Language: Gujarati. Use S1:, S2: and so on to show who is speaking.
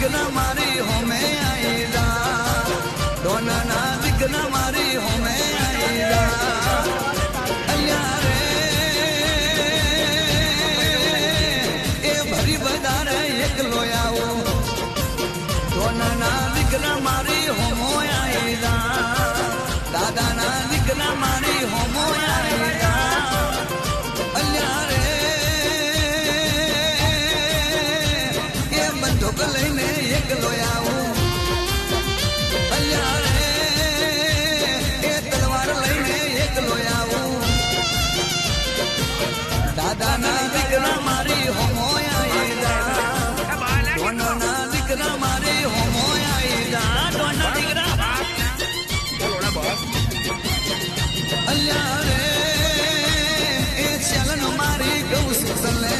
S1: દીકરા મારી હોમે આઈલા ડોનાના દીકરા મારી હોમે આઈલા અલ્યા રે એ ભરી બજારે એકલો આવો ડોનાના દીકરા મારી હોમો આઈલા દાદાના દીકરા મારી હોમો આઈલા અલ્યા રે એ બંદૂક લઈને એકલો આવું અલ્યા રે એ તલવાર લઈને એકલો આવું દાદાના દીકરા મારી હોમો આઈલા ડોનાના દીકરા મારી હોમો આઈલા ડોના દીકરા અલ્યા રે એ ચલન મારી ગૌ સુસલે